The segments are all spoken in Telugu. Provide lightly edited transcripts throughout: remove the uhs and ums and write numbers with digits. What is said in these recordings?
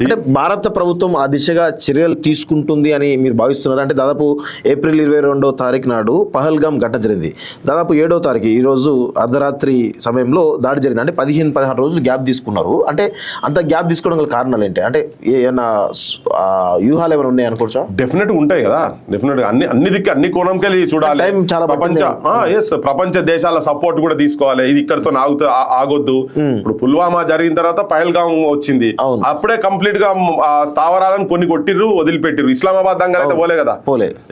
అంటే భారత ప్రభుత్వం ఆ దిశగా చర్యలు తీసుకుంటుంది అని మీరు భావిస్తున్నారు? అంటే దాదాపు ఏప్రిల్ 22వ తారీఖు నాడు పహల్గామ్ ఘటన జరిగింది. దాదాపు 7వ తారీఖు ఈరోజు అర్ధరాత్రి సమయంలో దాడి జరిగింది. అంటే 15-16 రోజులు గ్యాప్ తీసుకున్నారు. అంటే అంత గ్యాప్ తీసుకోవడం గల కారణాలు ఏంటి? అంటే ఏమైనా వ్యూహాలు ఏమైనా ఉన్నాయి అనుకోవచ్చా? డెఫినెట్ ఉంటాయి కదా, డెఫినెట్ అన్ని కోణంకెళ్ళి చూడాలి. చాలా ప్రపంచ దేశాల సపోర్ట్ కూడా తీసుకోవాలి. ఇది ఇక్కడతో ఆగొద్దు. ఇప్పుడు పుల్వామా జరిగిన తర్వాత పహల్గామ్ వచ్చింది. అప్పుడే కంప్లీట్ గా స్థావరాలను కొన్ని కొట్టిర్రు, వదిలిపెట్టిర్రు. ఇస్లామాబాద్ దగ్గర అయితే పోలే కదా.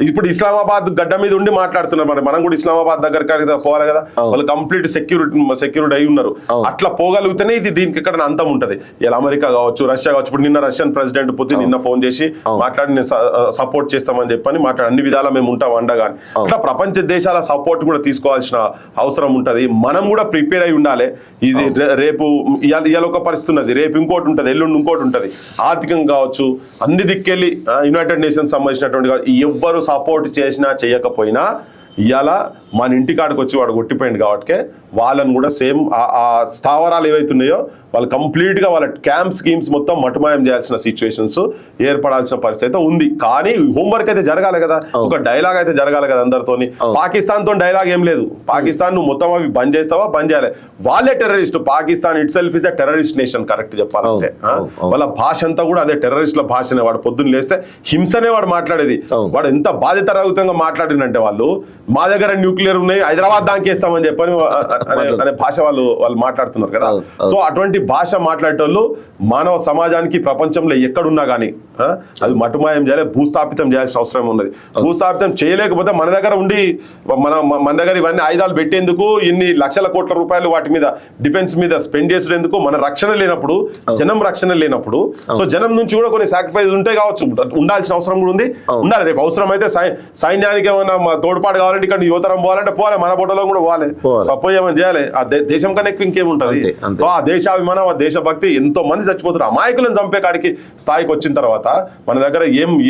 ఇప్పుడు ఇస్లామాబాద్ గడ్డ మీద ఉండి మాట్లాడుతున్నారు. మరి మనం కూడా ఇస్లామాబాద్ దగ్గర పోవాలి కదా. వాళ్ళు కంప్లీట్ సెక్యూరిటీ అయి ఉన్నారు. అట్లా పోగలిగితేనే ఇది దీనికి ఇక్కడ అంతం ఉంటది. ఇలా అమెరికా కావచ్చు, రష్యా కావచ్చు. ఇప్పుడు నిన్న రష్యన్ ప్రెసిడెంట్ పుతిన్ నిన్న ఫోన్ చేసి మాట్లాడి నేను సపోర్ట్ చేస్తామని చెప్పని మాట్లాడి అన్ని విధాలా మేము ఉంటాం అండగాని. అట్లా ప్రపంచ దేశాల సపోర్ట్ కూడా తీసుకోవాల్సిన అవసరం ఉంటది. మనం కూడా ప్రిపేర్ అయి ఉండాలి. ఇది రేపు ఇవాళ ఒక పరిస్థితి ఉన్నది, రేపు ఇంకోటి ఉంటది, ఎల్లుండి ఇంకోటి ఉంటది. ఆర్థికంగా కావచ్చు, అన్ని దిక్కెళ్ళి యునైటెడ్ నేషన్స్ సంబంధించినటువంటి ఎవ్వరు సపోర్ట్ చేసినా చేయకపోయినా ఇవాళ మన ఇంటికాడికి వచ్చి వాడు కొట్టిపోయింది కాబట్టి వాళ్ళని కూడా సేమ్ ఆ స్థావరాలు ఏవైతున్నాయో వాళ్ళు కంప్లీట్ గా వాళ్ళ క్యాంప్ స్కీమ్స్ మొత్తం మటుమాయం చేయాల్సిన సిచ్యువేషన్స్ ఏర్పడాల్సిన పరిస్థితి అయితే ఉంది. కానీ హోంవర్క్ అయితే జరగాలి కదా, ఒక డైలాగ్ అయితే జరగాలి కదా అందరితోని. పాకిస్తాన్ తో డైలాగ్ ఏం లేదు. పాకిస్తాన్ నువ్వు మొత్తం అవి బంద్ చేస్తావా, బంద్ చేయాలి. వాళ్ళే terrorist. Pakistan it self is a terrorist nation correct చెప్పాలంటే. వాళ్ళ భాష అంతా కూడా అదే టెర్రరిస్ట్ల భాషనే. వాడు పొద్దున్న లేస్తే హింసనే వాడు మాట్లాడేది. వాడు ఎంత బాధ్యతారహితంగా మాట్లాడిందంటే వాళ్ళు మా దగ్గర న్యూక్లియర్ ఉన్నాయి, హైదరాబాద్ దానికేస్తామని చెప్పని అనే భాష వాళ్ళు మాట్లాడుతున్నారు కదా. సో అటువంటి భాష మాట్లాడేటోళ్ళు మానవ సమాజానికి ప్రపంచంలో ఎక్కడున్నా కానీ అది మటుమాయం చేయాలి, భూస్థాపితం చేయాల్సిన అవసరం ఉన్నది. భూస్థాపితం చేయలేకపోతే మన దగ్గర ఉండి మన దగ్గర ఇవన్నీ ఆయుధాలు పెట్టేందుకు ఇన్ని లక్షల కోట్ల రూపాయలు వాటి మీద డిఫెన్స్ మీద స్పెండ్ చేసేందుకు మన రక్షణ లేనప్పుడు, జనం రక్షణ లేనప్పుడు, సో జనం నుంచి కూడా కొన్ని సాక్రిఫైస్ ఉంటాయి కావచ్చు, ఉండాల్సిన అవసరం కూడా ఉంది, ఉండాలి. రేపు అవసరం అయితే సైన్యానికి ఏమైనా తోడ్పాటు కావాలంటే ఇక్కడ యువతరం పోవాలంటే పోవాలి, మన బొట్టలో కూడా పోవాలి, పోయేమని చేయాలి. ఆ దేశం కన్నా ఎక్కువ ఇంకేముంటది. ఆ దేశాభిమానం, ఆ దేశభక్తి. ఎంతో మంది చచ్చిపోతారు అమాయకులను చంపే కాడికి స్థాయికి వచ్చిన తర్వాత మన దగ్గర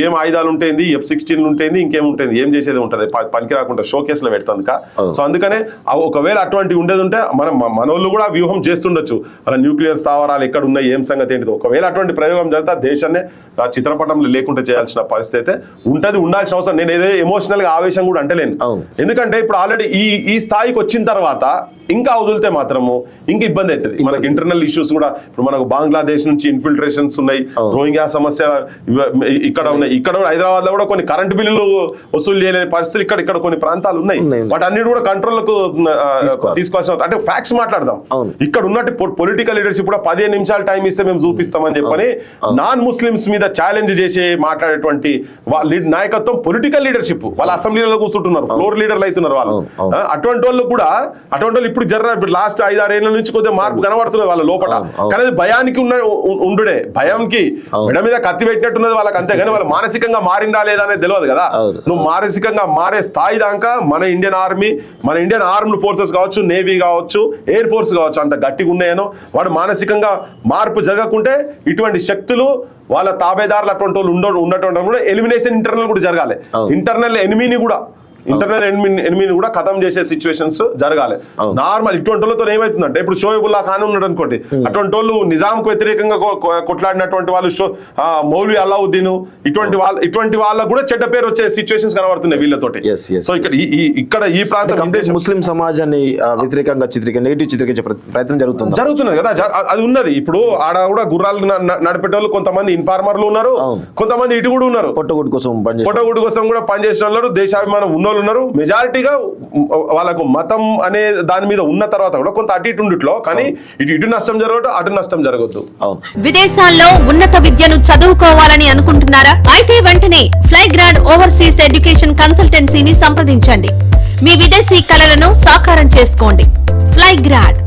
ఏం ఆయుధాలు ఉంటాయింది, F-16 ఉంటాయింది, ఇంకేముంటుంది, ఏం చేసేది ఉంటుంది, పనికి రాకుండా షోకేస్ లో పెడుతుంది. సో అందుకనే ఒకవేళ అటువంటి ఉండేది ఉంటే మనోళ్ళు కూడా వ్యూహం చేస్తుండొచ్చు. అలా న్యూక్లియర్ స్థావరాలు ఎక్కడ ఉన్నాయి, ఏం సంగతి ఏంటిది. ఒకవేళ అటువంటి ప్రయోగం జరిగితే దేశాన్ని చిత్రపటంలో లేకుండా చేయాల్సిన పరిస్థితి అయితే ఉంటది, ఉండాల్సిన అవసరం. నేను ఏదో ఎమోషనల్ గా ఆవేశం కూడా అంటలేను. ఎందుకంటే ఇప్పుడు ఆల్రెడీ ఈ స్థాయికి వచ్చిన తర్వాత ఇంకా వదిలితే మాత్రము ఇంకా ఇబ్బంది అవుతుంది. మనకి ఇంటర్నల్ ఇష్యూస్ కూడా ఇప్పుడు మనకు బంగ్లాదేశ్ నుంచి ఇన్ఫిల్ట్రేషన్స్ ఉన్నాయి, రోహింగ్యా సమస్య ఇక్కడ ఉన్నాయి. ఇక్కడ హైదరాబాద్ లో కూడా కొన్ని కరెంటు బిల్లులు వసూలు చేయలేని పరిస్థితులు ఇక్కడ కొన్ని ప్రాంతాలు ఉన్నాయి. వాటి అన్నిటి కూడా కంట్రోల్కు తీసుకోవాల్సిన, అంటే ఫ్యాక్ట్స్ మాట్లాడదాం. ఇక్కడ ఉన్నట్టు పొలిటికల్ లీడర్షిప్ కూడా 15 నిమిషాలు టైం ఇస్తే మేము చూపిస్తామని చెప్పని నాన్ ముస్లిమ్స్ మీద ఛాలెంజ్ చేసి మాట్లాడేటువంటి నాయకత్వం పొలిటికల్ లీడర్షిప్. వాళ్ళ అసెంబ్లీలో కూర్చుంటున్నారు, ఫ్లోర్ లీడర్లు అవుతున్నారు వాళ్ళు. అటువంటి వాళ్ళు కూడా ఇప్పుడు లాస్ట్ 5-6 ఏళ్ల నుంచి కొద్దిగా మార్పు కనబడుతున్నది వాళ్ళ లోపల. కానీ భయానికి ఉండుడే, భయంకి మెడ మీద కత్తి పెట్టినట్టున్నది వాళ్ళకి. అంతేగాని వాళ్ళు మానసికంగా మారిందా లేదా అనేది తెలియదు కదా. నువ్వు మానసికంగా మారే స్థాయి దాకా మన ఇండియన్ ఆర్మ్డ్ ఫోర్సెస్ కావచ్చు, నేవీ కావచ్చు, ఎయిర్ ఫోర్స్ కావచ్చు, అంత గట్టిగా ఉన్నాయనో వాడు మానసికంగా మార్పు జరగకుంటే ఇటువంటి శక్తులు వాళ్ళ తాబేదారులు అటువంటి వాళ్ళు ఉన్నటువంటి కూడా ఎలిమినేషన్ ఇంటర్నల్ కూడా జరగాలి. ఇంటర్నల్ ఎనిమిని కూడా ఖతం చేసే సిచ్యువేషన్స్ జరగాలి. నార్మల్ ఇటువంటి వాళ్ళతో ఏమైతుందంటే ఇప్పుడు షోయబుల్లా ఖాన్ ఉన్నాడు అనుకోండి, అటువంటి వాళ్ళు నిజాంకు వ్యతిరేకంగా కొట్లాడినటువంటి వాళ్ళు, మౌలవి అల్లావుద్దీన్, ఇటువంటి వాళ్ళకు కూడా చెడ్డ పేరు వచ్చే సిచ్యువేషన్స్ కనబడుతున్నాయి వీళ్ళతోటి. సో ఇక్కడ ఈ ప్రాంతం ముస్లిం సమాజాన్ని వ్యతిరేకంగా నెగిటివ్ చిత్రీకరించే ప్రయత్నం జరుగుతున్నది కదా. అది ఉన్నది. ఇప్పుడు ఆడ కూడా గుర్రాలు నడిపేటోళ్ళు కొంతమంది ఇన్ఫార్మర్లు ఉన్నారు, కొంతమంది ఇటు కూడా ఉన్నారు, పొట్టగుడ్డు కోసం కూడా పనిచేసిన వాళ్ళు, దేశాభిమానం ఉన్న ఉన్నారు. మెజారిటీగా వాళ్ళకు మతం అనే దాని మీద ఉన్న తర్వాత కూడా కొంత అటు ఇటు ఉండిట్లో, కానీ ఇటు నష్టం జరగదు, అటు నష్టం జరగద్దు. విదేశాల్లో ఉన్నత విద్యను చదువుకోవాలని అనుకుంటున్నారా? అయితే వెంటనే ఫ్లైగ్రాడ్ ఓవర్సీస్ ఎడ్యుకేషన్ కన్సల్టెన్సీని సంప్రదించండి. మీ విదేశీ కలలను సాకారం చేసుకోండి. ఫ్లైగ్రాడ్.